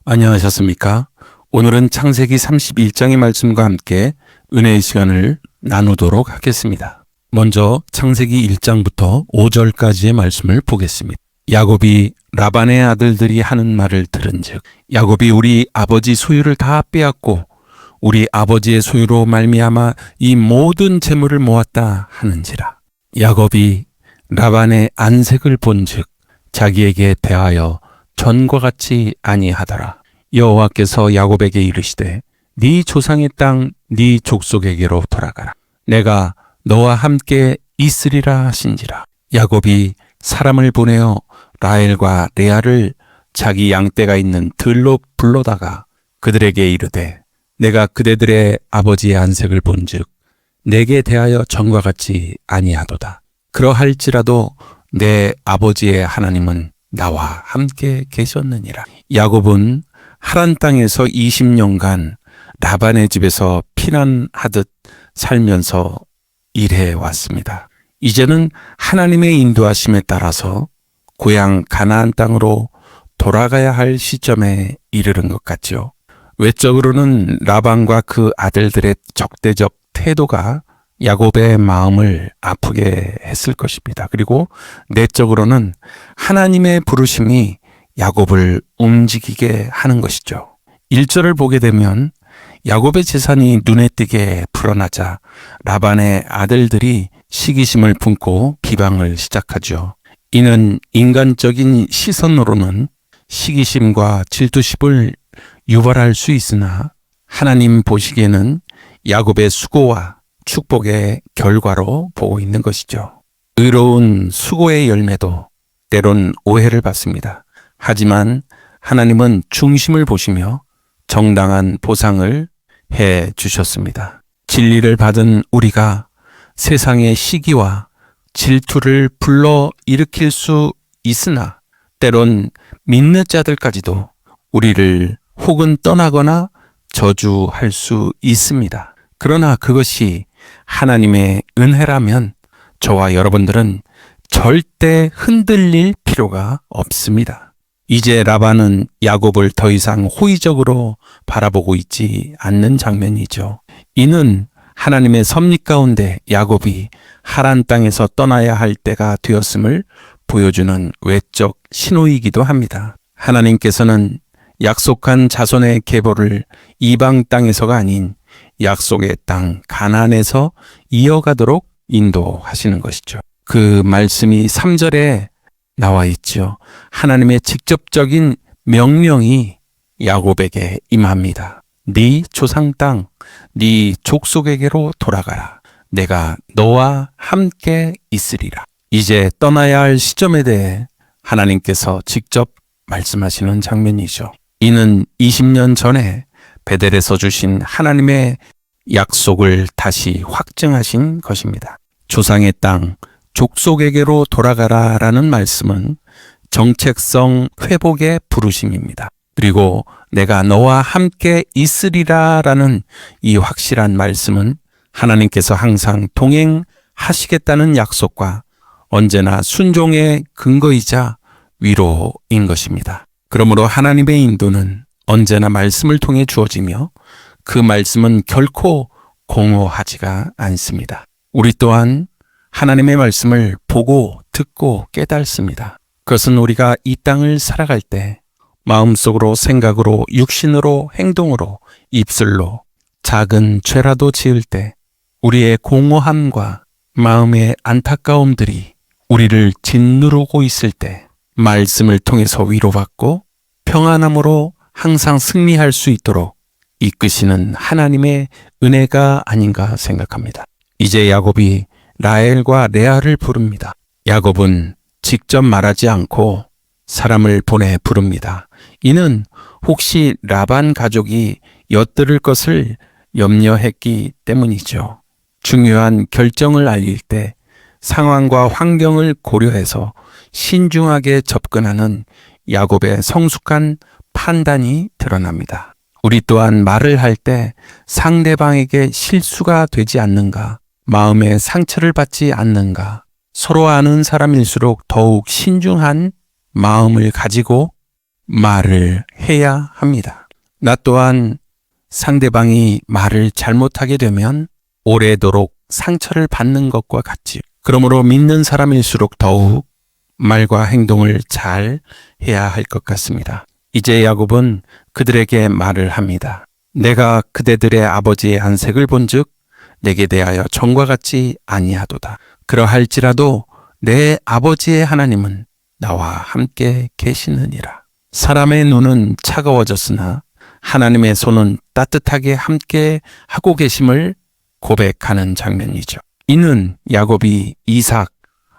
안녕하셨습니까? 오늘은 창세기 31장의 말씀과 함께 은혜의 시간을 나누도록 하겠습니다. 먼저 창세기 1장부터 5절까지의 말씀을 보겠습니다. 야곱이 라반의 아들들이 하는 말을 들은즉 야곱이 우리 아버지 소유를 다 빼앗고 우리 아버지의 소유로 말미암아 이 모든 재물을 모았다 하는지라. 야곱이 라반의 안색을 본즉 자기에게 대하여 전과 같이 아니하더라. 여호와께서 야곱에게 이르시되 네 조상의 땅 네 족속에게로 돌아가라. 내가 너와 함께 있으리라 하신지라. 야곱이 사람을 보내어 라헬과 레아를 자기 양떼가 있는 들로 불러다가 그들에게 이르되 내가 그대들의 아버지의 안색을 본즉 내게 대하여 전과 같이 아니하도다. 그러할지라도 내 아버지의 하나님은 나와 함께 계셨느니라. 야곱은 하란 땅에서 20년간 라반의 집에서 피난하듯 살면서 일해 왔습니다. 이제는 하나님의 인도하심에 따라서 고향 가나안 땅으로 돌아가야 할 시점에 이르는 것 같죠. 외적으로는 라반과 그 아들들의 적대적 태도가 야곱의 마음을 아프게 했을 것입니다. 그리고 내적으로는 하나님의 부르심이 야곱을 움직이게 하는 것이죠. 1절을 보게 되면 야곱의 재산이 눈에 띄게 불어나자 라반의 아들들이 시기심을 품고 비방을 시작하죠. 이는 인간적인 시선으로는 시기심과 질투심을 유발할 수 있으나 하나님 보시기에는 야곱의 수고와 축복의 결과로 보고 있는 것이죠. 의로운 수고의 열매도 때론 오해를 받습니다. 하지만 하나님은 중심을 보시며 정당한 보상을 해 주셨습니다. 진리를 받은 우리가 세상의 시기와 질투를 불러 일으킬 수 있으나 때론 믿는 자들까지도 우리를 혹은 떠나거나 저주할 수 있습니다. 그러나 그것이 하나님의 은혜라면 저와 여러분들은 절대 흔들릴 필요가 없습니다. 이제 라반은 야곱을 더 이상 호의적으로 바라보고 있지 않는 장면이죠. 이는 하나님의 섭리 가운데 야곱이 하란 땅에서 떠나야 할 때가 되었음을 보여주는 외적 신호이기도 합니다. 하나님께서는 약속한 자손의 계보를 이방 땅에서가 아닌 약속의 땅 가나안에서 이어가도록 인도하시는 것이죠. 그 말씀이 3절에 나와 있죠. 하나님의 직접적인 명령이 야곱에게 임합니다. 네 조상 땅, 네 족속에게로 돌아가라. 내가 너와 함께 있으리라. 이제 떠나야 할 시점에 대해 하나님께서 직접 말씀하시는 장면이죠. 이는 20년 전에 베델에서 주신 하나님의 약속을 다시 확증하신 것입니다. 조상의 땅, 족속에게로 돌아가라라는 말씀은 정체성 회복의 부르심입니다. 그리고 내가 너와 함께 있으리라라는 이 확실한 말씀은 하나님께서 항상 동행하시겠다는 약속과 언제나 순종의 근거이자 위로인 것입니다. 그러므로 하나님의 인도는 언제나 말씀을 통해 주어지며 그 말씀은 결코 공허하지가 않습니다. 우리 또한 하나님의 말씀을 보고 듣고 깨닫습니다. 그것은 우리가 이 땅을 살아갈 때 마음속으로 생각으로 육신으로 행동으로 입술로 작은 죄라도 지을 때 우리의 공허함과 마음의 안타까움들이 우리를 짓누르고 있을 때 말씀을 통해서 위로받고 평안함으로 항상 승리할 수 있도록 이끄시는 하나님의 은혜가 아닌가 생각합니다. 이제 야곱이 라헬과 레아를 부릅니다. 야곱은 직접 말하지 않고 사람을 보내 부릅니다. 이는 혹시 라반 가족이 엿들을 것을 염려했기 때문이죠. 중요한 결정을 알릴 때 상황과 환경을 고려해서 신중하게 접근하는 야곱의 성숙한 판단이 드러납니다. 우리 또한 말을 할 때 상대방에게 실수가 되지 않는가, 마음의 상처를 받지 않는가, 서로 아는 사람일수록 더욱 신중한 마음을 가지고 말을 해야 합니다. 나 또한 상대방이 말을 잘못하게 되면 오래도록 상처를 받는 것과 같지. 그러므로 믿는 사람일수록 더욱 말과 행동을 잘 해야 할 것 같습니다. 이제 야곱은 그들에게 말을 합니다. 내가 그대들의 아버지의 안색을 본즉 내게 대하여 전과 같지 아니하도다. 그러할지라도 내 아버지의 하나님은 나와 함께 계시느니라. 사람의 눈은 차가워졌으나 하나님의 손은 따뜻하게 함께 하고 계심을 고백하는 장면이죠. 이는 야곱이 이삭,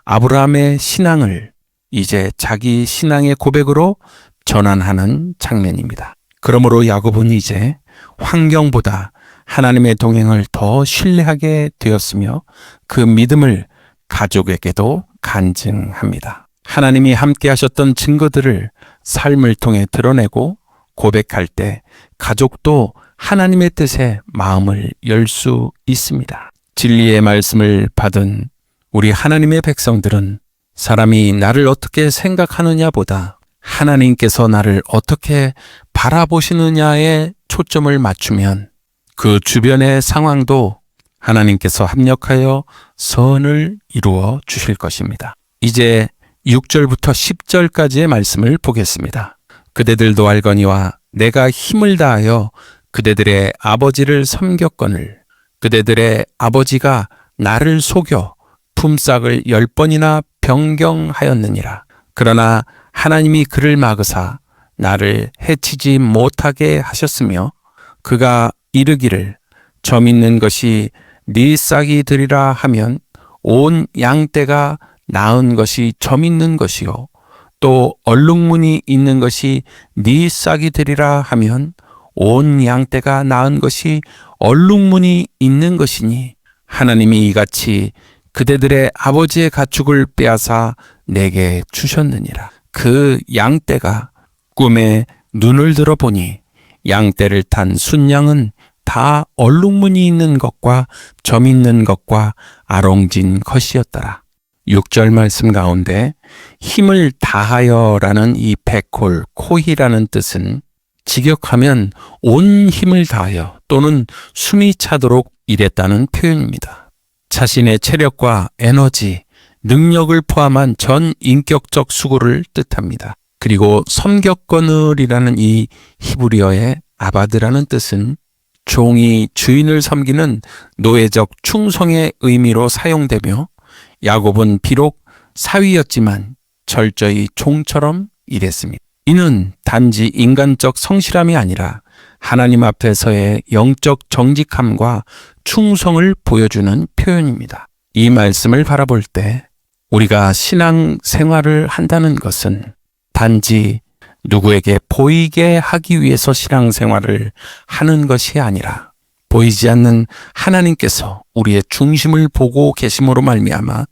아브라함의 신앙을 이제 자기 신앙의 고백으로 전환하는 장면입니다. 그러므로 야곱은 이제 환경보다 하나님의 동행을 더 신뢰하게 되었으며 그 믿음을 가족에게도 간증합니다. 하나님이 함께 하셨던 증거들을 삶을 통해 드러내고 고백할 때 가족도 하나님의 뜻에 마음을 열 수 있습니다. 진리의 말씀을 받은 우리 하나님의 백성들은 사람이 나를 어떻게 생각하느냐보다 하나님께서 나를 어떻게 바라보시느냐에 초점을 맞추면 그 주변의 상황도 하나님께서 합력하여 선을 이루어 주실 것입니다. 이제 6절부터 10절까지의 말씀을 보겠습니다. 그대들도 알거니와 내가 힘을 다하여 그대들의 아버지를 섬겼거늘 그대들의 아버지가 나를 속여 품삯을 10번이나 변경하였느니라. 그러나 하나님이 그를 막으사 나를 해치지 못하게 하셨으며 그가 이르기를 점 있는 것이 네 싹이 되리라 하면 온 양떼가 나은 것이 점 있는 것이요 또 얼룩무늬 있는 것이 네 싹이 되리라 하면 온 양떼가 나은 것이 얼룩무늬 있는 것이니 하나님이 이같이 그대들의 아버지의 가축을 빼앗아 내게 주셨느니라. 그 양떼가 꿈에 눈을 들어보니 양떼를 탄 순양은 다 얼룩무늬 있는 것과 점 있는 것과 아롱진 것이었더라. 6절 말씀 가운데 힘을 다하여라는 이 백홀, 코히라는 뜻은 직역하면 온 힘을 다하여 또는 숨이 차도록 일했다는 표현입니다. 자신의 체력과 에너지, 능력을 포함한 전 인격적 수고를 뜻합니다. 그리고 섬겼거늘이라는 이 히브리어의 아바드라는 뜻은 종이 주인을 섬기는 노예적 충성의 의미로 사용되며 야곱은 비록 사위였지만 철저히 종처럼 일했습니다. 이는 단지 인간적 성실함이 아니라 하나님 앞에서의 영적 정직함과 충성을 보여주는 표현입니다. 이 말씀을 바라볼 때 우리가 신앙 생활을 한다는 것은 단지 누구에게 보이게 하기 위해서 신앙 생활을 하는 것이 아니라 보이지 않는 하나님께서 우리의 중심을 보고 계심으로 말미암아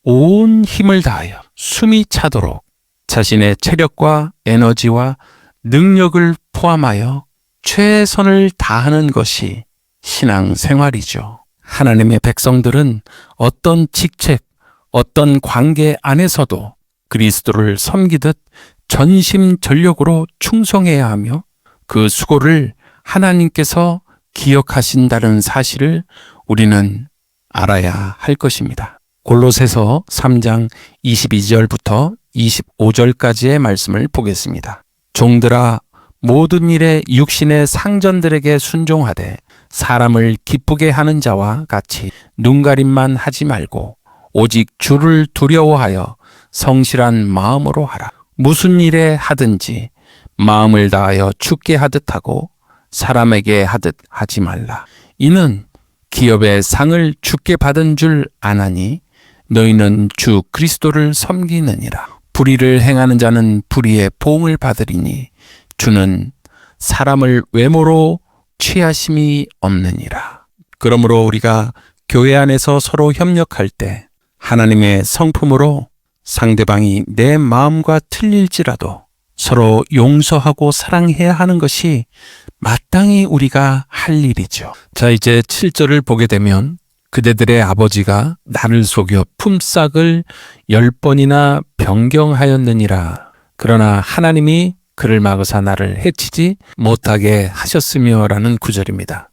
온 힘을 다하여 숨이 차도록 자신의 체력과 에너지와 능력을 포함하여 최선을 다하는 것이 신앙 생활이죠. 하나님의 백성들은 어떤 직책, 어떤 관계 안에서도 그리스도를 섬기듯 전심전력으로 충성해야 하며 그 수고를 하나님께서 기억하신다는 사실을 우리는 알아야 할 것입니다. 골로새서 3장 22절부터 25절까지의 말씀을 보겠습니다. 종들아 모든 일에 육신의 상전들에게 순종하되 사람을 기쁘게 하는 자와 같이 눈가림만 하지 말고 오직 주를 두려워하여 성실한 마음으로 하라. 무슨 일에 하든지 마음을 다하여 주께 하듯 하고 사람에게 하듯 하지 말라. 이는 기업의 상을 주께 받은 줄 아나니 너희는 주 그리스도를 섬기느니라. 불의를 행하는 자는 불의의 보응을 받으리니 주는 사람을 외모로 취하심이 없느니라. 그러므로 우리가 교회 안에서 서로 협력할 때 하나님의 성품으로 상대방이 내 마음과 틀릴지라도 서로 용서하고 사랑해야 하는 것이 마땅히 우리가 할 일이죠. 자, 이제 7절을 보게 되면 그대들의 아버지가 나를 속여 품삯을 10번이나 변경하였느니라. 그러나 하나님이 그를 막으사 나를 해치지 못하게 하셨으며라는 구절입니다.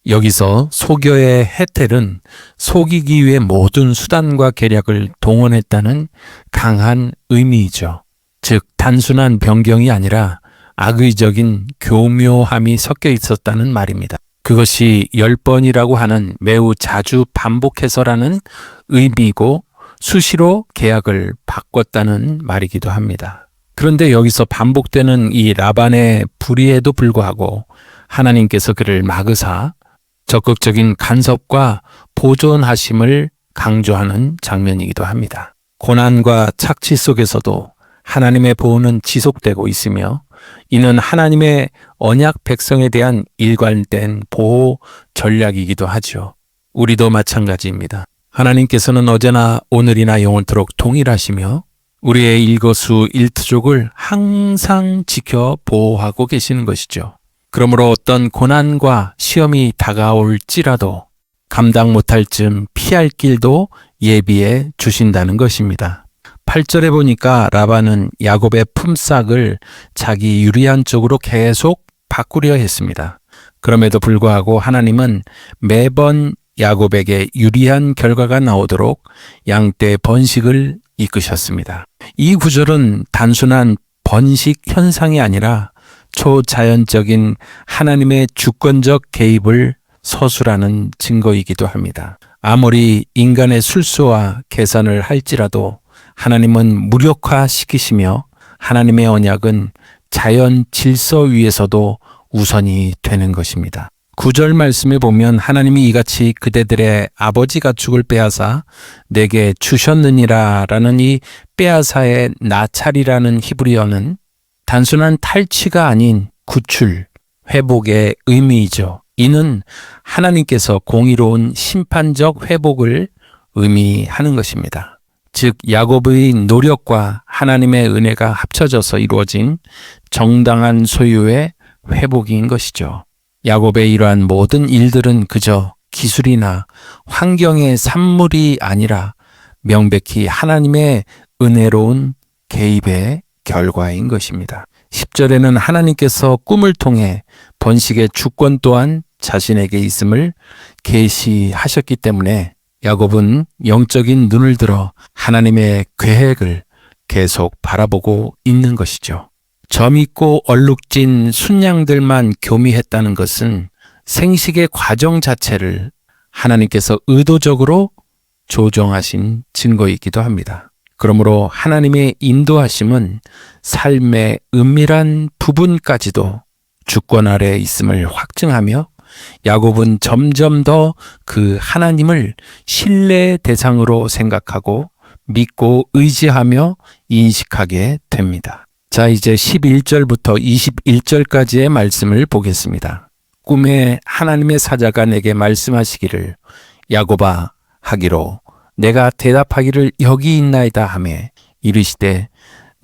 여기서 소교의 헤텔은 속이기 위해 모든 수단과 계략을 동원했다는 강한 의미이죠. 즉 단순한 변경이 아니라 악의적인 교묘함이 섞여 있었다는 말입니다. 그것이 10번이라고 하는 매우 자주 반복해서라는 의미이고 수시로 계약을 바꿨다는 말이기도 합니다. 그런데 여기서 반복되는 이 라반의 불의에도 불구하고 하나님께서 그를 막으사 적극적인 간섭과 보존하심을 강조하는 장면이기도 합니다. 고난과 착취 속에서도 하나님의 보호는 지속되고 있으며 이는 하나님의 언약 백성에 대한 일관된 보호 전략이기도 하죠. 우리도 마찬가지입니다. 하나님께서는 어제나 오늘이나 영원토록 동일하시며 우리의 일거수일투족을 항상 지켜 보호하고 계시는 것이죠. 그러므로 어떤 고난과 시험이 다가올지라도 감당 못할 즈음 피할 길도 예비해 주신다는 것입니다. 8절에 보니까 라반은 야곱의 품삯을 자기 유리한 쪽으로 계속 바꾸려 했습니다. 그럼에도 불구하고 하나님은 매번 야곱에게 유리한 결과가 나오도록 양떼 번식을 이끄셨습니다. 이 구절은 단순한 번식 현상이 아니라 초자연적인 하나님의 주권적 개입을 서술하는 증거이기도 합니다. 아무리 인간의 술수와 계산을 할지라도 하나님은 무력화시키시며 하나님의 언약은 자연 질서 위에서도 우선이 되는 것입니다. 9절 말씀에 보면 하나님이 이같이 그대들의 아버지 가축을 빼앗아 내게 주셨느니라 라는 이 빼앗아의 나찰이라는 히브리어는 단순한 탈취가 아닌 구출, 회복의 의미이죠. 이는 하나님께서 공의로운 심판적 회복을 의미하는 것입니다. 즉 야곱의 노력과 하나님의 은혜가 합쳐져서 이루어진 정당한 소유의 회복인 것이죠. 야곱의 이러한 모든 일들은 그저 기술이나 환경의 산물이 아니라 명백히 하나님의 은혜로운 개입의 결과인 것입니다. 10절에는 하나님께서 꿈을 통해 번식의 주권 또한 자신에게 있음을 계시하셨기 때문에 야곱은 영적인 눈을 들어 하나님의 계획을 계속 바라보고 있는 것이죠. 점있고 얼룩진 순양들만 교미했다는 것은 생식의 과정 자체를 하나님께서 의도적으로 조정하신 증거이기도 합니다. 그러므로 하나님의 인도하심은 삶의 은밀한 부분까지도 주권 아래 있음을 확증하며 야곱은 점점 더 그 하나님을 신뢰의 대상으로 생각하고 믿고 의지하며 인식하게 됩니다. 자, 이제 11절부터 21절까지의 말씀을 보겠습니다. 꿈에 하나님의 사자가 내게 말씀하시기를 야곱아 하기로 내가 대답하기를 여기 있나이다 하매 이르시되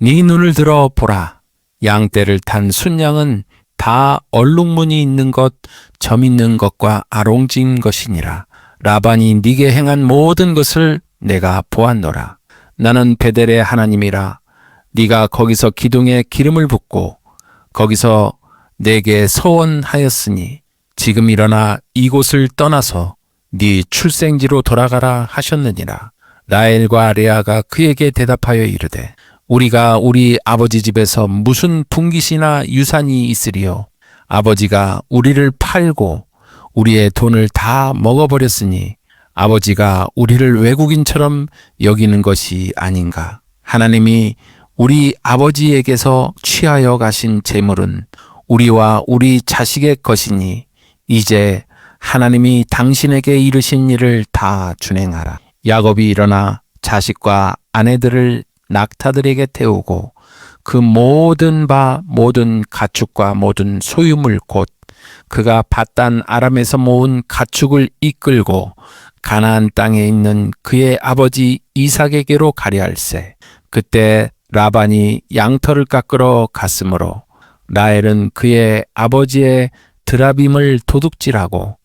네 눈을 들어 보라 양떼를 탄 순양은 다 얼룩무늬 있는 것, 점 있는 것과 아롱진 것이니라. 라반이 네게 행한 모든 것을 내가 보았노라. 나는 베델의 하나님이라. 네가 거기서 기둥에 기름을 붓고 거기서 내게 서원하였으니 지금 일어나 이곳을 떠나서 네 출생지로 돌아가라 하셨느니라. 라헬과 레아가 그에게 대답하여 이르되 우리가 우리 아버지 집에서 무슨 분깃이나 유산이 있으리요. 아버지가 우리를 팔고 우리의 돈을 다 먹어버렸으니 아버지가 우리를 외국인처럼 여기는 것이 아닌가. 하나님이 우리 아버지에게서 취하여 가신 재물은 우리와 우리 자식의 것이니 이제 하나님이 당신에게 이르신 일을 다 준행하라. 야곱이 일어나 자식과 아내들을 낙타들에게 태우고 그 모든 가축과 모든 소유물 곧 그가 밧단 아람에서 모은 가축을 이끌고 가나안 땅에 있는 그의 아버지 이삭에게로 가려할세. 그때 라반이 양털을 깎으러 갔으므로 라헬은 그의 아버지의 드라빔을 도둑질하고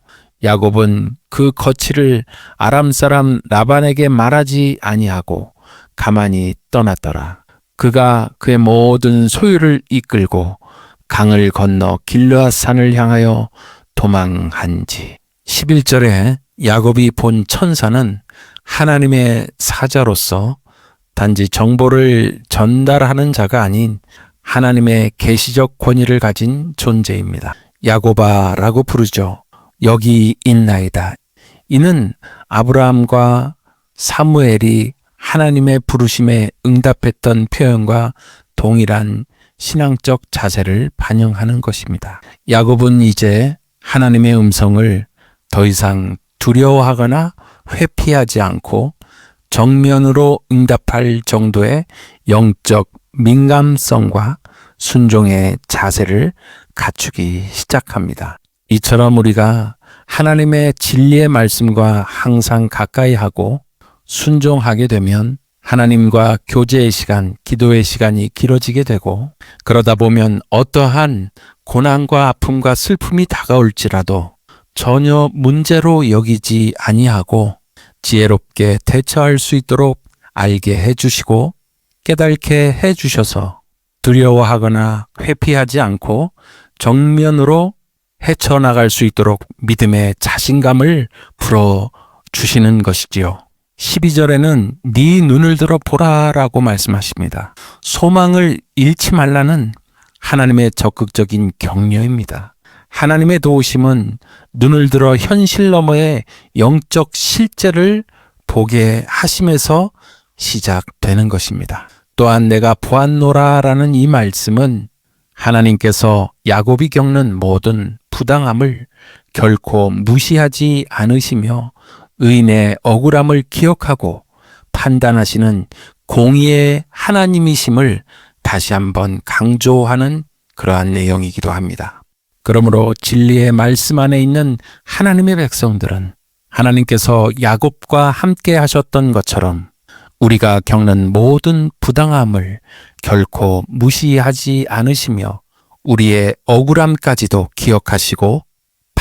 야곱은 그 거취를 아람 사람 라반에게 말하지 아니하고 가만히 떠났더라. 그가 그의 모든 소유를 이끌고 강을 건너 길르앗산을 향하여 도망한지. 11절에 야곱이 본 천사는 하나님의 사자로서 단지 정보를 전달하는 자가 아닌 하나님의 계시적 권위를 가진 존재입니다. 야곱아라고 부르죠. 여기 있나이다. 이는 아브라함과 사무엘이 하나님의 부르심에 응답했던 표현과 동일한 신앙적 자세를 반영하는 것입니다. 야곱은 이제 하나님의 음성을 더 이상 두려워하거나 회피하지 않고 정면으로 응답할 정도의 영적 민감성과 순종의 자세를 갖추기 시작합니다. 이처럼 우리가 하나님의 진리의 말씀과 항상 가까이 하고 순종하게 되면 하나님과 교제의 시간, 기도의 시간이 길어지게 되고, 그러다 보면 어떠한 고난과 아픔과 슬픔이 다가올지라도 전혀 문제로 여기지 아니하고 지혜롭게 대처할 수 있도록 알게 해주시고 깨닫게 해주셔서 두려워하거나 회피하지 않고 정면으로 헤쳐나갈 수 있도록 믿음의 자신감을 불어주시는 것이지요. 12절에는 네 눈을 들어 보라라고 말씀하십니다. 소망을 잃지 말라는 하나님의 적극적인 격려입니다. 하나님의 도우심은 눈을 들어 현실 너머의 영적 실제를 보게 하심에서 시작되는 것입니다. 또한 내가 보았노라라는 이 말씀은 하나님께서 야곱이 겪는 모든 부당함을 결코 무시하지 않으시며 의인의 억울함을 기억하고 판단하시는 공의의 하나님이심을 다시 한번 강조하는 그러한 내용이기도 합니다. 그러므로 진리의 말씀 안에 있는 하나님의 백성들은 하나님께서 야곱과 함께 하셨던 것처럼 우리가 겪는 모든 부당함을 결코 무시하지 않으시며 우리의 억울함까지도 기억하시고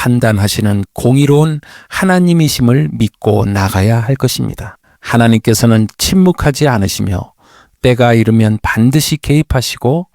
판단하시는 공의로운 하나님이심을 믿고 나가야 할 것입니다. 하나님께서는 침묵하지 않으시며 때가 이르면 반드시 개입하시고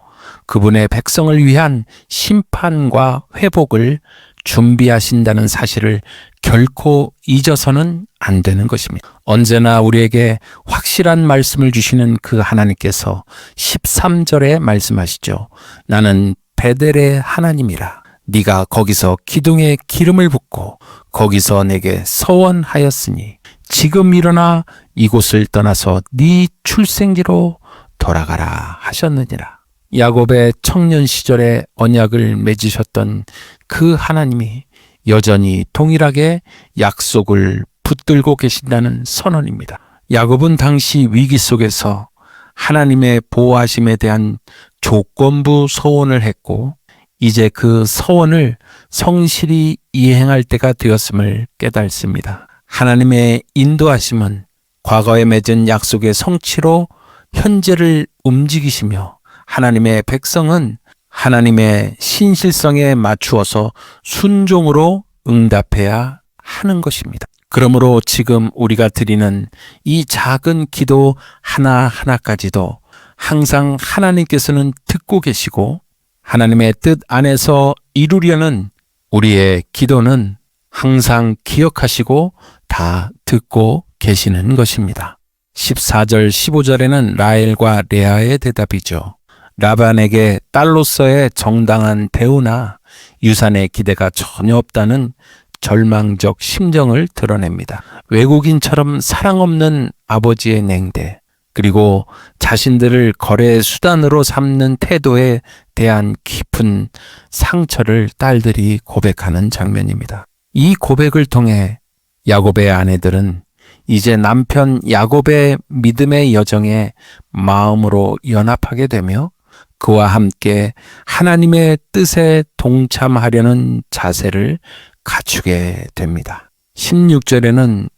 그분의 백성을 위한 심판과 회복을 준비하신다는 사실을 결코 잊어서는 안 되는 것입니다. 언제나 우리에게 확실한 말씀을 주시는 그 하나님께서 13절에 말씀하시죠. 나는 베델의 하나님이라. 네가 거기서 기둥에 기름을 붓고 거기서 내게 서원하였으니 지금 일어나 이곳을 떠나서 네 출생지로 돌아가라 하셨느니라. 야곱의 청년 시절에 언약을 맺으셨던 그 하나님이 여전히 동일하게 약속을 붙들고 계신다는 선언입니다. 야곱은 당시 위기 속에서 하나님의 보호하심에 대한 조건부 서원을 했고 이제 그 서원을 성실히 이행할 때가 되었음을 깨닫습니다. 하나님의 인도하심은 과거에 맺은 약속의 성취로 현재를 움직이시며 하나님의 백성은 하나님의 신실성에 맞추어서 순종으로 응답해야 하는 것입니다. 그러므로 지금 우리가 드리는 이 작은 기도 하나하나까지도 항상 하나님께서는 듣고 계시고 하나님의 뜻 안에서 이루려는 우리의 기도는 항상 기억하시고 다 듣고 계시는 것입니다. 14절 15절에는 라헬과 레아의 대답이죠. 라반에게 딸로서의 정당한 대우나 유산의 기대가 전혀 없다는 절망적 심정을 드러냅니다. 외국인처럼 사랑 없는 아버지의 냉대, 그리고 자신들을 거래 수단으로 삼는 태도에 대한 깊은 상처를 딸들이 고백하는 장면입니다. 이 고백을 통해 야곱의 아내들은 이제 남편 야곱의 믿음의 여정에 마음으로 연합하게 되며 그와 함께 하나님의 뜻에 동참하려는 자세를 갖추게 됩니다. 16절에는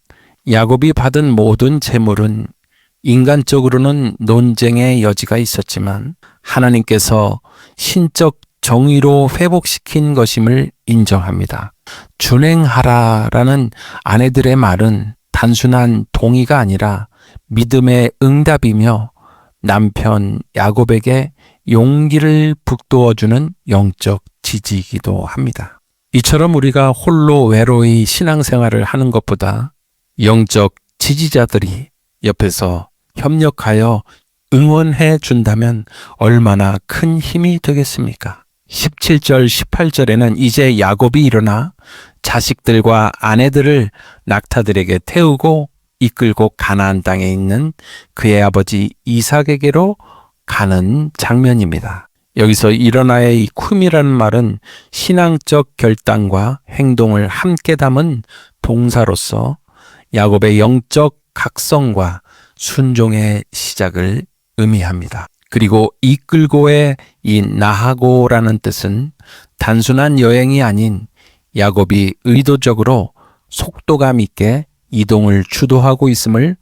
야곱이 받은 모든 재물은 인간적으로는 논쟁의 여지가 있었지만 하나님께서 신적 정의로 회복시킨 것임을 인정합니다. 준행하라라는 아내들의 말은 단순한 동의가 아니라 믿음의 응답이며 남편 야곱에게 용기를 북돋워주는 영적 지지이기도 합니다. 이처럼 우리가 홀로 외로이 신앙생활을 하는 것보다 영적 지지자들이 옆에서 협력하여 응원해 준다면 얼마나 큰 힘이 되겠습니까? 17절, 18절에는 이제 야곱이 일어나 자식들과 아내들을 낙타들에게 태우고 이끌고 가나안 땅에 있는 그의 아버지 이삭에게로 가는 장면입니다. 여기서 일어나의 이 쿰이라는 말은 신앙적 결단과 행동을 함께 담은 동사로서 야곱의 영적 각성과 순종의 시작을 의미합니다. 그리고 이끌고의 이 나하고라는 뜻은 단순한 여행이 아닌 야곱이 의도적으로 속도감 있게 이동을 주도하고 있음을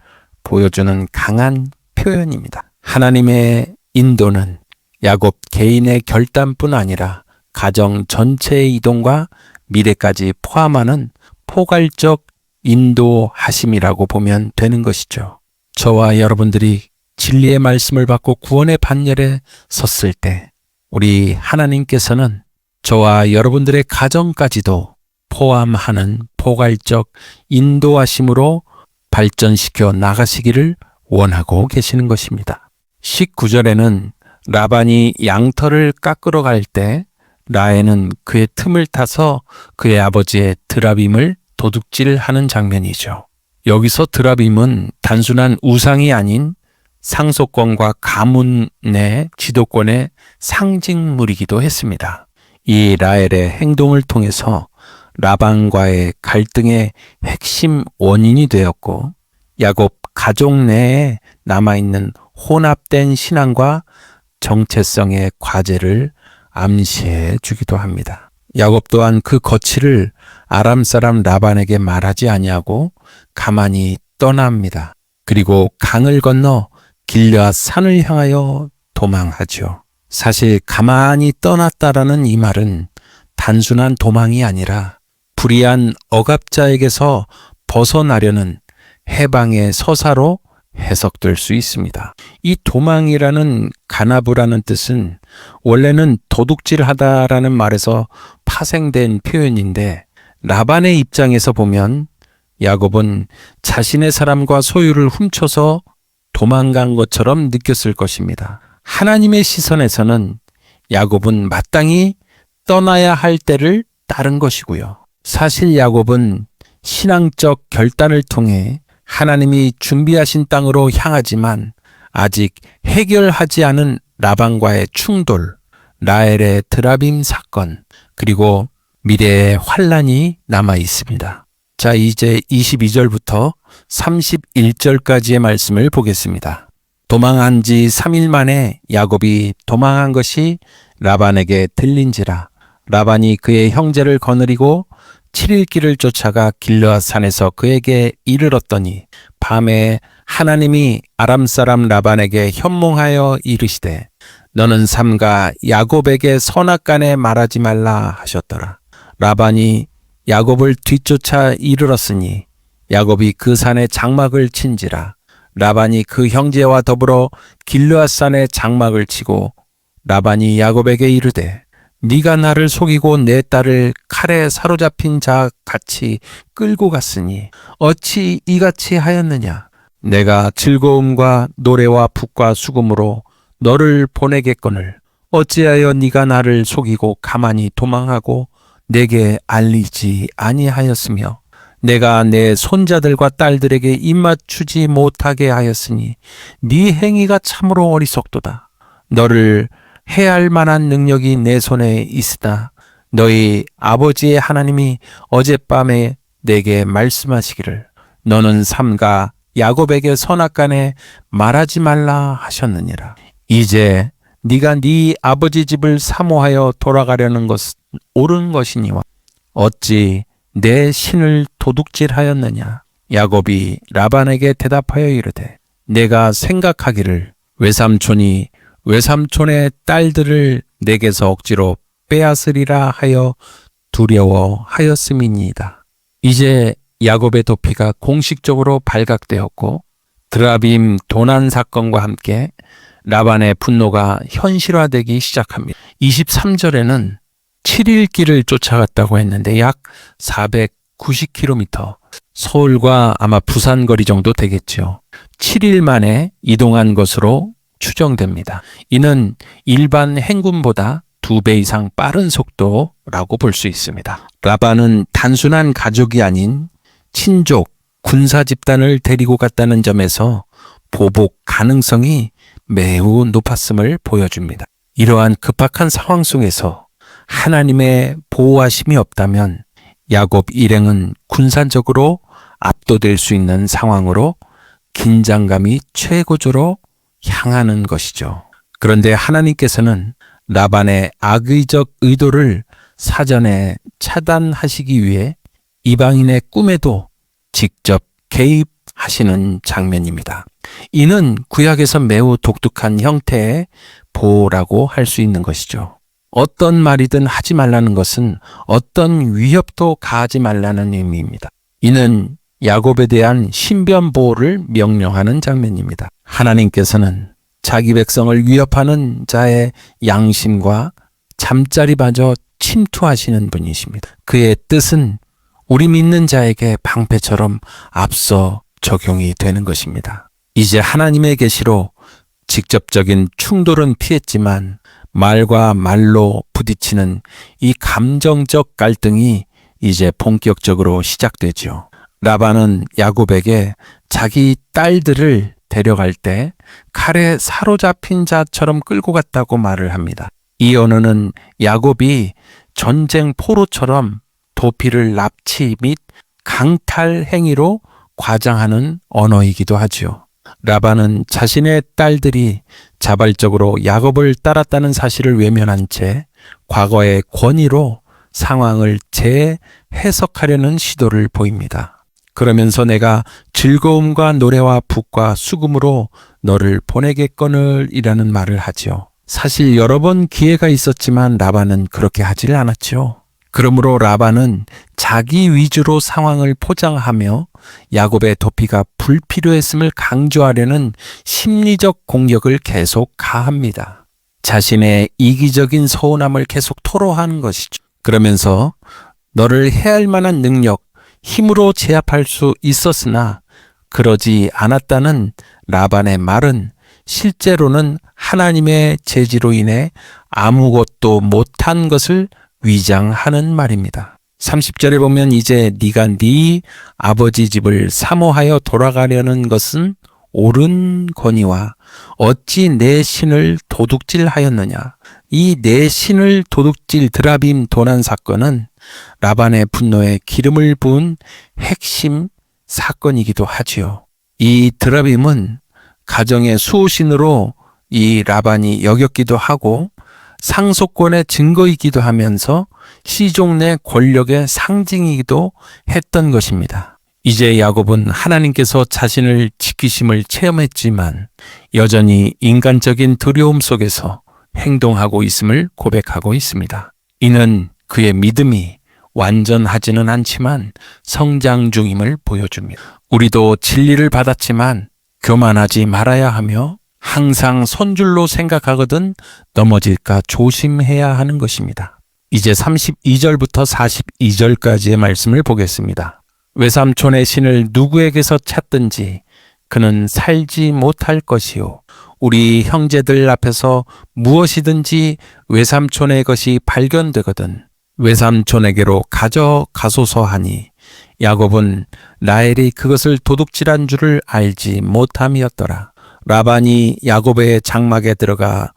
보여주는 강한 표현입니다. 하나님의 인도는 야곱 개인의 결단뿐 아니라 가정 전체의 이동과 미래까지 포함하는 포괄적 인도하심이라고 보면 되는 것이죠. 저와 여러분들이 진리의 말씀을 받고 구원의 반열에 섰을 때 우리 하나님께서는 저와 여러분들의 가정까지도 포함하는 포괄적 인도하심으로 발전시켜 나가시기를 원하고 계시는 것입니다. 19절에는 라반이 양털을 깎으러 갈 때 라헬은 그의 틈을 타서 그의 아버지의 드라빔을 도둑질하는 장면이죠. 여기서 드라빔은 단순한 우상이 아닌 상속권과 가문의 지도권의 상징물이기도 했습니다. 이 라헬의 행동을 통해서 라반과의 갈등의 핵심 원인이 되었고 야곱 가족 내에 남아있는 혼합된 신앙과 정체성의 과제를 암시해 주기도 합니다. 야곱 또한 그 거취를 아람 사람 라반에게 말하지 아니하고 가만히 떠납니다. 그리고 강을 건너 길르앗 산을 향하여 도망하죠. 사실 가만히 떠났다라는 이 말은 단순한 도망이 아니라 불의한 억압자에게서 벗어나려는 해방의 서사로 해석될 수 있습니다. 이 도망이라는 가나브라는 뜻은 원래는 도둑질하다라는 말에서 파생된 표현인데 라반의 입장에서 보면 야곱은 자신의 사람과 소유를 훔쳐서 도망간 것처럼 느꼈을 것입니다. 하나님의 시선에서는 야곱은 마땅히 떠나야 할 때를 따른 것이고요. 사실 야곱은 신앙적 결단을 통해 하나님이 준비하신 땅으로 향하지만 아직 해결하지 않은 라반과의 충돌, 라헬의 드라빔 사건, 그리고 미래의 환란이 남아 있습니다. 자, 이제 22절부터 31절까지의 말씀을 보겠습니다. 도망한 지 3일 만에 야곱이 도망한 것이 라반에게 들린지라 라반이 그의 형제를 거느리고 7일 길을 쫓아가 길르앗 산에서 그에게 이르렀더니 밤에 하나님이 아람 사람 라반에게 현몽하여 이르시되 너는 삼가 야곱에게 선악간에 말하지 말라 하셨더라. 라반이 야곱을 뒤쫓아 이르렀으니 야곱이 그 산에 장막을 친지라. 라반이 그 형제와 더불어 길르앗 산에 장막을 치고 라반이 야곱에게 이르되 네가 나를 속이고 내 딸을 칼에 사로잡힌 자 같이 끌고 갔으니 어찌 이같이 하였느냐? 내가 즐거움과 노래와 북과 수금으로 너를 보내겠거늘 어찌하여 네가 나를 속이고 가만히 도망하고 내게 알리지 아니하였으며 내가 내 손자들과 딸들에게 입맞추지 못하게 하였으니 네 행위가 참으로 어리석도다. 너를 해할 만한 능력이 내 손에 있으나 너희 아버지의 하나님이 어젯밤에 내게 말씀하시기를 너는 삼가 야곱에게 선악간에 말하지 말라 하셨느니라. 이제 네가 네 아버지 집을 사모하여 돌아가려는 것은 옳은 것이니와 어찌 내 신을 도둑질하였느냐? 야곱이 라반에게 대답하여 이르되 내가 생각하기를 외삼촌이 외삼촌의 딸들을 내게서 억지로 빼앗으리라 하여 두려워하였음이니이다. 이제 야곱의 도피가 공식적으로 발각되었고 드라빔 도난 사건과 함께 라반의 분노가 현실화되기 시작합니다. 23절에는 7일 길을 쫓아갔다고 했는데 약 490km, 서울과 아마 부산 거리 정도 되겠죠. 7일 만에 이동한 것으로 추정됩니다. 이는 일반 행군보다 2배 이상 빠른 속도라고 볼 수 있습니다. 라반은 단순한 가족이 아닌 친족, 군사 집단을 데리고 갔다는 점에서 보복 가능성이 매우 높았음을 보여줍니다. 이러한 급박한 상황 속에서 하나님의 보호하심이 없다면 야곱 일행은 군사적으로 압도될 수 있는 상황으로 긴장감이 최고조로 향하는 것이죠. 그런데 하나님께서는 라반의 악의적 의도를 사전에 차단하시기 위해 이방인의 꿈에도 직접 개입하시는 장면입니다. 이는 구약에서 매우 독특한 형태의 보호라고 할 수 있는 것이죠. 어떤 말이든 하지 말라는 것은 어떤 위협도 가하지 말라는 의미입니다. 이는 야곱에 대한 신변 보호를 명령하는 장면입니다. 하나님께서는 자기 백성을 위협하는 자의 양심과 잠자리마저 침투하시는 분이십니다. 그의 뜻은 우리 믿는 자에게 방패처럼 앞서 적용이 되는 것입니다. 이제 하나님의 계시로 직접적인 충돌은 피했지만 말과 말로 부딪히는 이 감정적 갈등이 이제 본격적으로 시작되죠. 라반은 야곱에게 자기 딸들을 데려갈 때 칼에 사로잡힌 자처럼 끌고 갔다고 말을 합니다. 이 언어는 야곱이 전쟁 포로처럼 도피를 납치 및 강탈 행위로 과장하는 언어이기도 하지요. 라반은 자신의 딸들이 자발적으로 야곱을 따랐다는 사실을 외면한 채 과거의 권위로 상황을 재해석하려는 시도를 보입니다. 그러면서 내가 즐거움과 노래와 북과 수금으로 너를 보내겠거늘 이라는 말을 하지요. 사실 여러 번 기회가 있었지만 라반은 그렇게 하질 않았죠. 그러므로 라반은 자기 위주로 상황을 포장하며 야곱의 도피가 불필요했음을 강조하려는 심리적 공격을 계속 가합니다. 자신의 이기적인 서운함을 계속 토로하는 것이죠. 그러면서 너를 해할 만한 능력, 힘으로 제압할 수 있었으나 그러지 않았다는 라반의 말은 실제로는 하나님의 제지로 인해 아무것도 못한 것을 위장하는 말입니다. 30절에 보면 이제 네가 네 아버지 집을 사모하여 돌아가려는 것은 옳은 거니와 어찌 내 신을 도둑질하였느냐. 이 내 신을 도둑질 드라빔 도난 사건은 라반의 분노에 기름을 부은 핵심 사건이기도 하지요. 이 드라빔은 가정의 수호신으로 이 라반이 여겼기도 하고 상속권의 증거이기도 하면서 시족 내 권력의 상징이기도 했던 것입니다. 이제 야곱은 하나님께서 자신을 지키심을 체험했지만 여전히 인간적인 두려움 속에서 행동하고 있음을 고백하고 있습니다. 이는 그의 믿음이 완전하지는 않지만 성장 중임을 보여줍니다. 우리도 진리를 받았지만 교만하지 말아야 하며 항상 손줄로 생각하거든 넘어질까 조심해야 하는 것입니다. 이제 32절부터 42절까지의 말씀을 보겠습니다. 외삼촌의 신을 누구에게서 찾든지 그는 살지 못할 것이요. 우리 형제들 앞에서 무엇이든지 외삼촌의 것이 발견되거든 외삼촌에게로 가져가소서 하니 야곱은 라헬이 그것을 도둑질한 줄을 알지 못함이었더라. 라반이 야곱의 장막에 들어가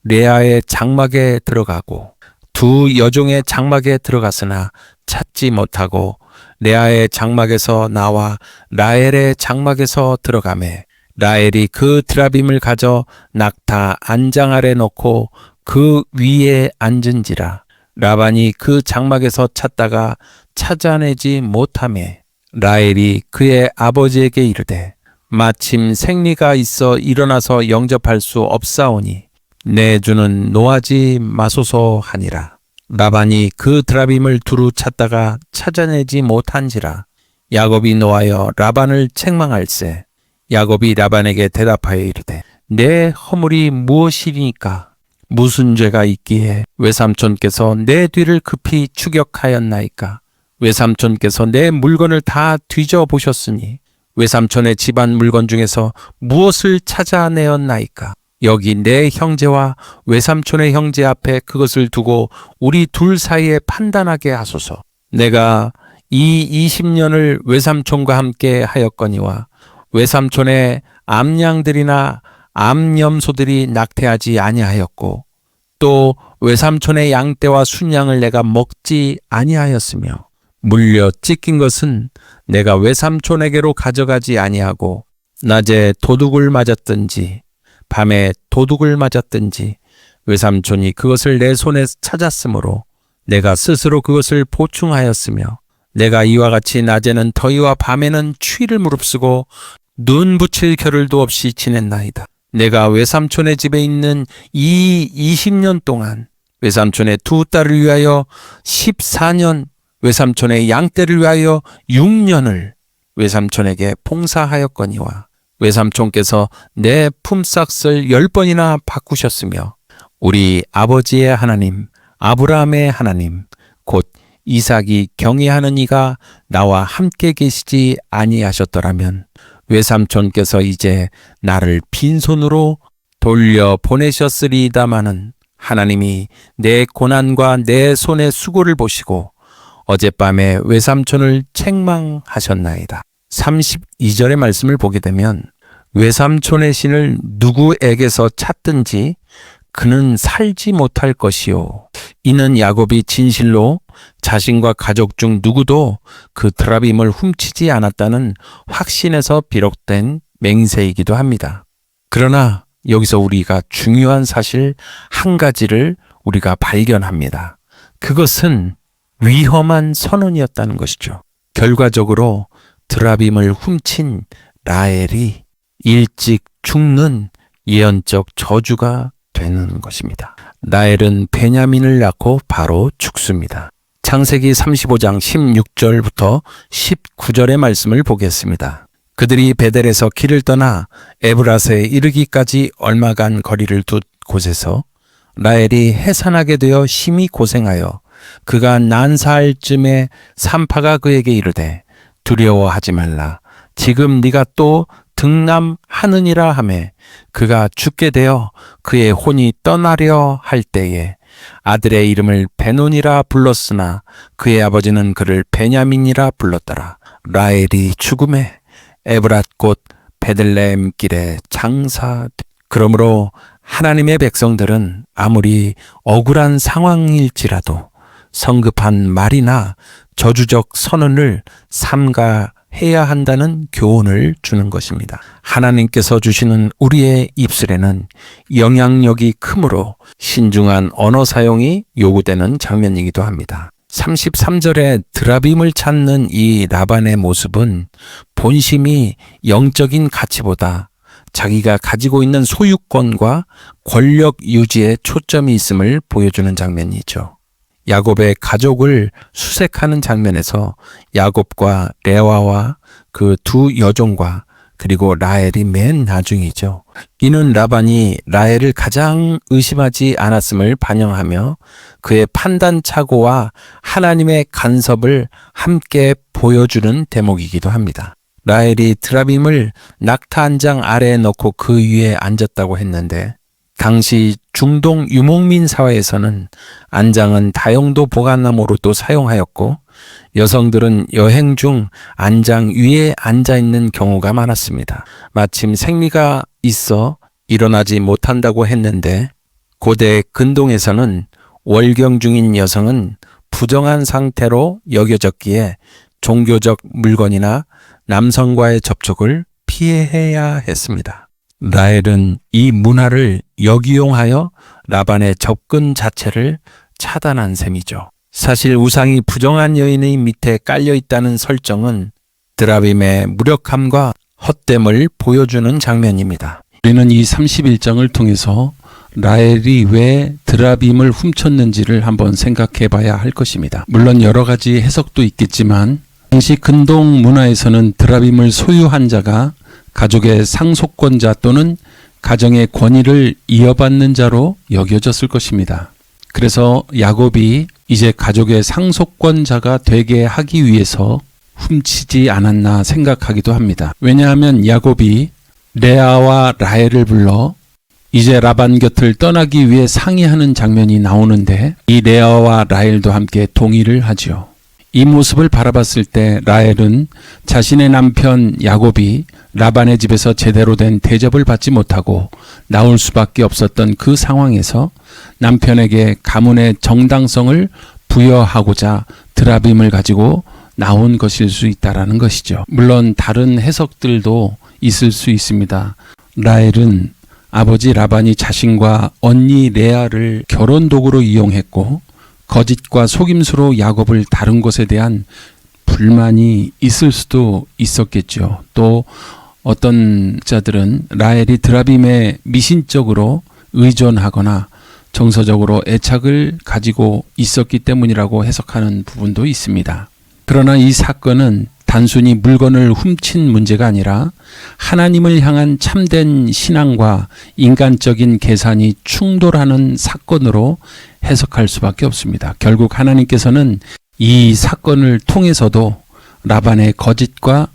레아의 장막에 들어가고 두 여종의 장막에 들어갔으나 찾지 못하고 레아의 장막에서 나와 라헬의 장막에서 들어가매 라헬이 그 드라빔을 가져 낙타 안장 아래 놓고 그 위에 앉은지라. 라반이 그 장막에서 찾다가 찾아내지 못하매 라헬이 그의 아버지에게 이르되 마침 생리가 있어 일어나서 영접할 수 없사오니 내 주는 노하지 마소서 하니라. 라반이 그 드라빔을 두루 찾다가 찾아내지 못한지라. 야곱이 노하여 라반을 책망할세. 야곱이 라반에게 대답하여 이르되 내 허물이 무엇이니까 무슨 죄가 있기에 외삼촌께서 내 뒤를 급히 추격하였나이까 외삼촌께서 내 물건을 다 뒤져보셨으니 외삼촌의 집안 물건 중에서 무엇을 찾아내었나이까 여기 내 형제와 외삼촌의 형제 앞에 그것을 두고 우리 둘 사이에 판단하게 하소서. 내가 이 20년을 외삼촌과 함께 하였거니와 외삼촌의 암양들이나 암염소들이 낙태하지 아니하였고 또 외삼촌의 양떼와 순양을 내가 먹지 아니하였으며 물려 찢긴 것은 내가 외삼촌에게로 가져가지 아니하고 낮에 도둑을 맞았든지 밤에 도둑을 맞았든지 외삼촌이 그것을 내 손에 찾았으므로 내가 스스로 그것을 보충하였으며 내가 이와 같이 낮에는 더위와 밤에는 추위를 무릅쓰고 눈 붙일 겨를도 없이 지냈나이다. 내가 외삼촌의 집에 있는 이 20년 동안 외삼촌의 두 딸을 위하여 14년, 외삼촌의 양떼를 위하여 6년을 외삼촌에게 봉사하였거니와 외삼촌께서 내 품삯을 10번이나 바꾸셨으며 우리 아버지의 하나님, 아브라함의 하나님, 곧 이삭이 경외하는 이가 나와 함께 계시지 아니하셨더라면 외삼촌께서 이제 나를 빈손으로 돌려보내셨으리다마는 하나님이 내 고난과 내 손의 수고를 보시고 어젯밤에 외삼촌을 책망하셨나이다. 32절의 말씀을 보게 되면 외삼촌의 신을 누구에게서 찾든지 그는 살지 못할 것이요. 이는 야곱이 진실로 자신과 가족 중 누구도 그 드라빔을 훔치지 않았다는 확신에서 비롯된 맹세이기도 합니다. 그러나 여기서 우리가 중요한 사실 한 가지를 우리가 발견합니다. 그것은 위험한 선언이었다는 것이죠. 결과적으로 드라빔을 훔친 라헬이 일찍 죽는 예언적 저주가 되는 것입니다. 라헬은 베냐민을 낳고 바로 죽습니다. 창세기 35장 16절부터 19절의 말씀을 보겠습니다. 그들이 베델에서 길을 떠나 에브라스에 이르기까지 얼마간 거리를 둔 곳에서 라헬이 해산하게 되어 심히 고생하여 그가 난사할쯤에 산파가 그에게 이르되 두려워하지 말라. 지금 네가 또 등남하느니라 하매 그가 죽게 되어 그의 혼이 떠나려 할 때에 아들의 이름을 베논이라 불렀으나 그의 아버지는 그를 베냐민이라 불렀더라. 라헬이 죽음에 에브랏 곧 베들레헴 길에 장사. 그러므로 하나님의 백성들은 아무리 억울한 상황일지라도 성급한 말이나 저주적 선언을 삼가해야 한다는 교훈을 주는 것입니다. 하나님께서 주시는 우리의 입술에는 영향력이 크므로 신중한 언어 사용이 요구되는 장면이기도 합니다. 33절에 드라빔을 찾는 이 라반의 모습은 본심이 영적인 가치보다 자기가 가지고 있는 소유권과 권력 유지에 초점이 있음을 보여주는 장면이죠. 야곱의 가족을 수색하는 장면에서 야곱과 레아와 그 두 여종과 그리고 라헬이 맨 나중이죠. 이는 라반이 라헬을 가장 의심하지 않았음을 반영하며 그의 판단 착오와 하나님의 간섭을 함께 보여주는 대목이기도 합니다. 라헬이 드라빔을 낙타 한 장 아래에 넣고 그 위에 앉았다고 했는데 당시 중동 유목민 사회에서는 안장은 다용도 보관나무로도 사용하였고 여성들은 여행 중 안장 위에 앉아있는 경우가 많았습니다. 마침 생리가 있어 일어나지 못한다고 했는데 고대 근동에서는 월경 중인 여성은 부정한 상태로 여겨졌기에 종교적 물건이나 남성과의 접촉을 피해야 했습니다. 라헬은 이 문화를 역이용하여 라반의 접근 자체를 차단한 셈이죠. 사실 우상이 부정한 여인의 밑에 깔려 있다는 설정은 드라빔의 무력함과 헛됨을 보여주는 장면입니다. 우리는 이 31장을 통해서 라헬이 왜 드라빔을 훔쳤는지를 한번 생각해 봐야 할 것입니다. 물론 여러 가지 해석도 있겠지만 당시 근동 문화에서는 드라빔을 소유한 자가 가족의 상속권자 또는 가정의 권위를 이어받는 자로 여겨졌을 것입니다. 그래서 야곱이 이제 가족의 상속권자가 되게 하기 위해서 훔치지 않았나 생각하기도 합니다. 왜냐하면 야곱이 레아와 라헬을 불러 이제 라반 곁을 떠나기 위해 상의하는 장면이 나오는데 이 레아와 라헬도 함께 동의를 하죠. 이 모습을 바라봤을 때 라헬은 자신의 남편 야곱이 라반의 집에서 제대로 된 대접을 받지 못하고 나올 수밖에 없었던 그 상황에서 남편에게 가문의 정당성을 부여하고자 드라빔을 가지고 나온 것일 수 있다라는 것이죠. 물론 다른 해석들도 있을 수 있습니다. 라헬은 아버지 라반이 자신과 언니 레아를 결혼 도구로 이용했고 거짓과 속임수로 야곱을 다룬 것에 대한 불만이 있을 수도 있었겠죠. 또 어떤 자들은 라헬이 드라빔에 미신적으로 의존하거나 정서적으로 애착을 가지고 있었기 때문이라고 해석하는 부분도 있습니다. 그러나 이 사건은 단순히 물건을 훔친 문제가 아니라 하나님을 향한 참된 신앙과 인간적인 계산이 충돌하는 사건으로 해석할 수밖에 없습니다. 결국 하나님께서는 이 사건을 통해서도 라반의 거짓과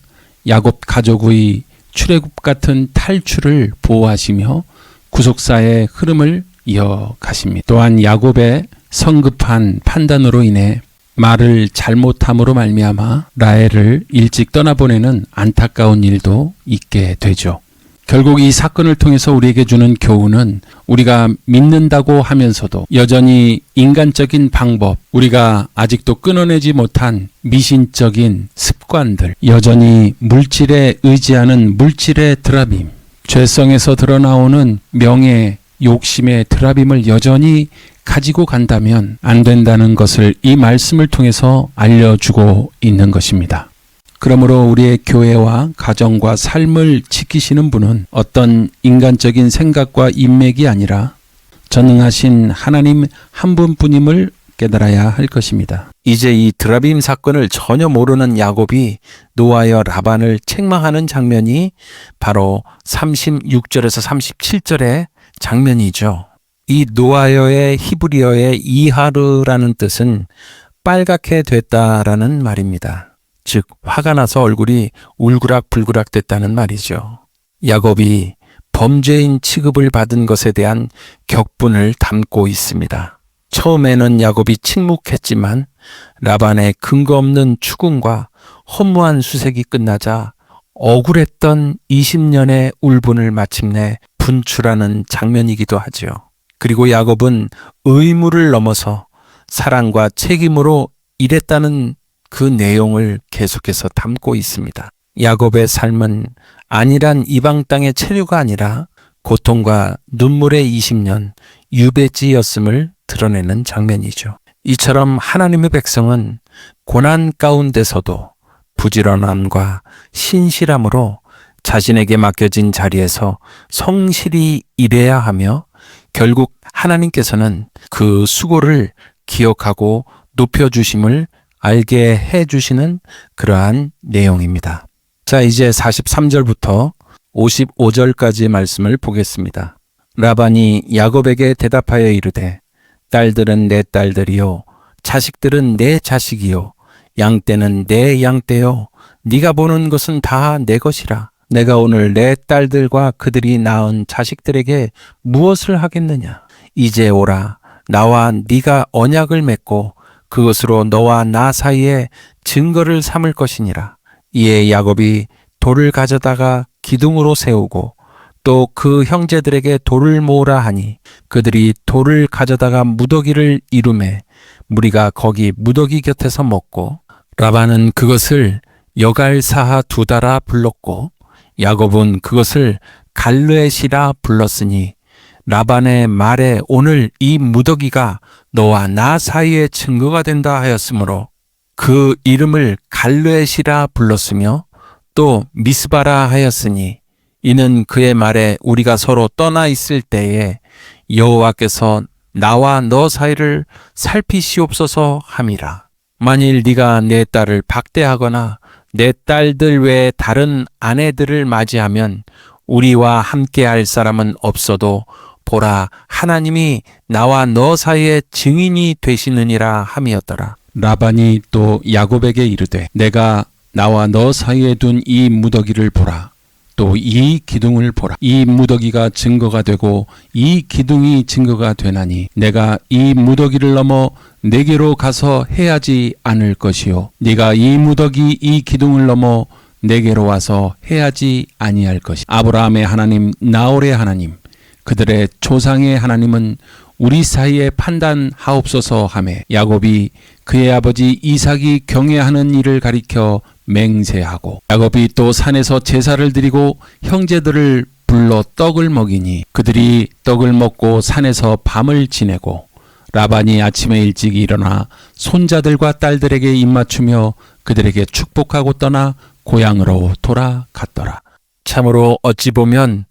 야곱 가족의 출애굽 같은 탈출을 보호하시며 구속사의 흐름을 이어가십니다. 또한 야곱의 성급한 판단으로 인해 말을 잘못함으로 말미암아 라헬을 일찍 떠나보내는 안타까운 일도 있게 되죠. 결국 이 사건을 통해서 우리에게 주는 교훈은 우리가 믿는다고 하면서도 여전히 인간적인 방법, 우리가 아직도 끊어내지 못한 미신적인 습관들, 여전히 물질에 의지하는 물질의 드라빔, 죄성에서 드러나오는 명예, 욕심의 드라빔을 여전히 가지고 간다면 안 된다는 것을 이 말씀을 통해서 알려주고 있는 것입니다. 그러므로 우리의 교회와 가정과 삶을 지키시는 분은 어떤 인간적인 생각과 인맥이 아니라 전능하신 하나님 한 분뿐임을 깨달아야 할 것입니다. 이제 이 드라빔 사건을 전혀 모르는 야곱이 노하여 라반을 책망하는 장면이 바로 36절에서 37절의 장면이죠. 이 노하여의 히브리어의 이하르라는 뜻은 빨갛게 됐다라는 말입니다. 즉 화가 나서 얼굴이 울그락불그락 됐다는 말이죠. 야곱이 범죄인 취급을 받은 것에 대한 격분을 담고 있습니다. 처음에는 야곱이 침묵했지만 라반의 근거 없는 추궁과 허무한 수색이 끝나자 억울했던 20년의 울분을 마침내 분출하는 장면이기도 하죠. 그리고 야곱은 의무를 넘어서 사랑과 책임으로 일했다는 그 내용을 계속해서 담고 있습니다. 야곱의 삶은 안일한 이방 땅의 체류가 아니라 고통과 눈물의 20년 유배지였음을 드러내는 장면이죠. 이처럼 하나님의 백성은 고난 가운데서도 부지런함과 신실함으로 자신에게 맡겨진 자리에서 성실히 일해야 하며 결국 하나님께서는 그 수고를 기억하고 높여주심을 알게 해주시는 그러한 내용입니다. 자, 이제 43절부터 55절까지의 말씀을 보겠습니다. 라반이 야곱에게 대답하여 이르되 딸들은 내 딸들이요 자식들은 내 자식이요 양떼는 내 양떼요 네가 보는 것은 다 내 것이라. 내가 오늘 내 딸들과 그들이 낳은 자식들에게 무엇을 하겠느냐. 이제 오라. 나와 네가 언약을 맺고 그것으로 너와 나 사이에 증거를 삼을 것이니라. 이에 야곱이 돌을 가져다가 기둥으로 세우고 또 그 형제들에게 돌을 모으라 하니 그들이 돌을 가져다가 무더기를 이루매 무리가 거기 무더기 곁에서 먹고 라반은 그것을 여갈사하 두다라 불렀고 야곱은 그것을 갈르엣이라 불렀으니 라반의 말에 오늘 이 무더기가 너와 나 사이의 증거가 된다 하였으므로 그 이름을 갈르엣이라 불렀으며 또 미스바라 하였으니 이는 그의 말에 우리가 서로 떠나 있을 때에 여호와께서 나와 너 사이를 살피시옵소서 함이라. 만일 네가 내 딸을 박대하거나 내 딸들 외에 다른 아내들을 맞이하면 우리와 함께할 사람은 없어도 보라, 하나님이 나와 너 사이에 증인이 되시느니라 함이었더라. 라반이 또 야곱에게 이르되 내가 나와 너 사이에 둔 이 무더기를 보라. 또 이 기둥을 보라. 이 무더기가 증거가 되고 이 기둥이 증거가 되나니 내가 이 무더기를 넘어 내게로 가서 해하지 않을 것이요 네가 이 무더기 이 기둥을 넘어 내게로 와서 해하지 아니할 것이. 아브라함의 하나님, 나홀의 하나님, 그들의 조상의 하나님은 우리 사이에 판단하옵소서 하매 야곱이 그의 아버지 이삭이 경외하는 일을 가리켜 맹세하고 야곱이 또 산에서 제사를 드리고 형제들을 불러 떡을 먹이니 그들이 떡을 먹고 산에서 밤을 지내고 라반이 아침에 일찍 일어나 손자들과 딸들에게 입맞추며 그들에게 축복하고 떠나 고향으로 돌아갔더라. 참으로 어찌 보면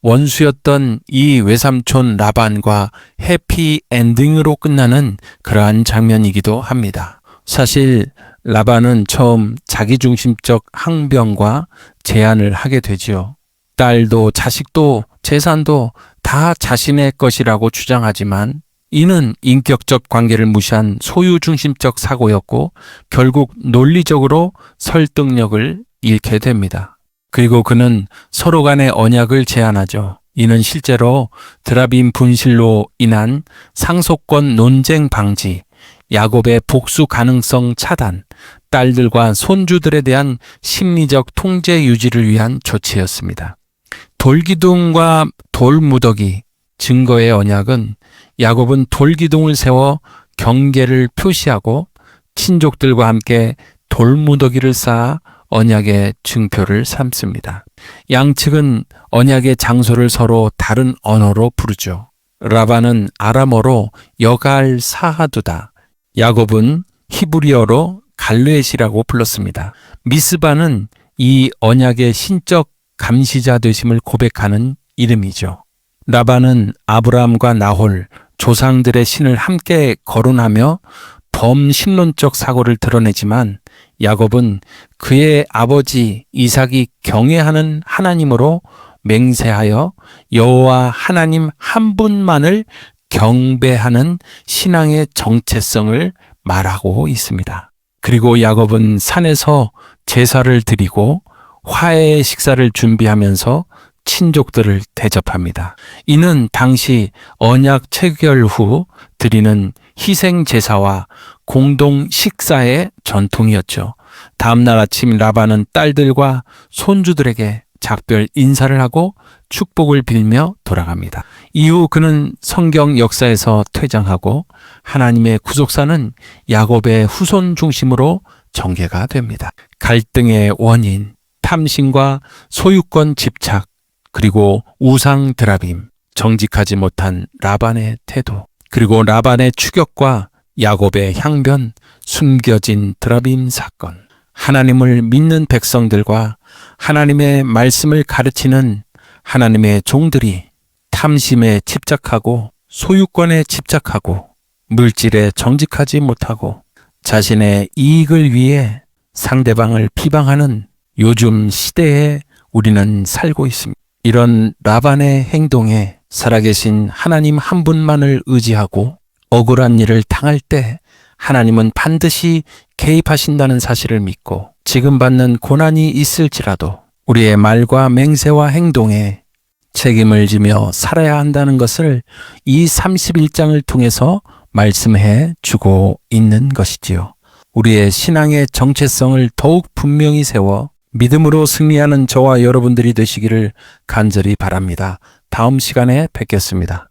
원수였던 이 외삼촌 라반과 해피 엔딩으로 끝나는 그러한 장면이기도 합니다. 사실 라반은 처음 자기중심적 항변과 제안을 하게 되지요. 딸도 자식도 재산도 다 자신의 것이라고 주장하지만 이는 인격적 관계를 무시한 소유중심적 사고였고 결국 논리적으로 설득력을 잃게 됩니다. 그리고 그는 서로 간의 언약을 제안하죠. 이는 실제로 드라빔 분실로 인한 상속권 논쟁 방지, 야곱의 복수 가능성 차단, 딸들과 손주들에 대한 심리적 통제 유지를 위한 조치였습니다. 돌기둥과 돌무더기, 증거의 언약은 야곱은 돌기둥을 세워 경계를 표시하고 친족들과 함께 돌무더기를 쌓아 언약의 증표를 삼습니다. 양측은 언약의 장소를 서로 다른 언어로 부르죠. 라반은 아람어로 여갈 사하두다, 야곱은 히브리어로 갈렛이라고 불렀습니다. 미스바는 이 언약의 신적 감시자 되심을 고백하는 이름이죠. 라반은 아브라함과 나홀, 조상들의 신을 함께 거론하며 범신론적 사고를 드러내지만 야곱은 그의 아버지 이삭이 경외하는 하나님으로 맹세하여 여호와 하나님 한 분만을 경배하는 신앙의 정체성을 말하고 있습니다. 그리고 야곱은 산에서 제사를 드리고 화해의 식사를 준비하면서 친족들을 대접합니다. 이는 당시 언약 체결 후 드리는 희생 제사와 공동 식사의 전통이었죠. 다음날 아침 라반은 딸들과 손주들에게 작별 인사를 하고 축복을 빌며 돌아갑니다. 이후 그는 성경 역사에서 퇴장하고 하나님의 구속사는 야곱의 후손 중심으로 전개가 됩니다. 갈등의 원인, 탐심과 소유권 집착, 그리고 우상 드라빔, 정직하지 못한 라반의 태도, 그리고 라반의 추격과 야곱의 향변, 숨겨진 드라빔 사건, 하나님을 믿는 백성들과 하나님의 말씀을 가르치는 하나님의 종들이 탐심에 집착하고 소유권에 집착하고 물질에 정직하지 못하고 자신의 이익을 위해 상대방을 비방하는 요즘 시대에 우리는 살고 있습니다. 이런 라반의 행동에 살아계신 하나님 한 분만을 의지하고 억울한 일을 당할 때 하나님은 반드시 개입하신다는 사실을 믿고 지금 받는 고난이 있을지라도 우리의 말과 맹세와 행동에 책임을 지며 살아야 한다는 것을 이 31장을 통해서 말씀해 주고 있는 것이지요. 우리의 신앙의 정체성을 더욱 분명히 세워 믿음으로 승리하는 저와 여러분들이 되시기를 간절히 바랍니다. 다음 시간에 뵙겠습니다.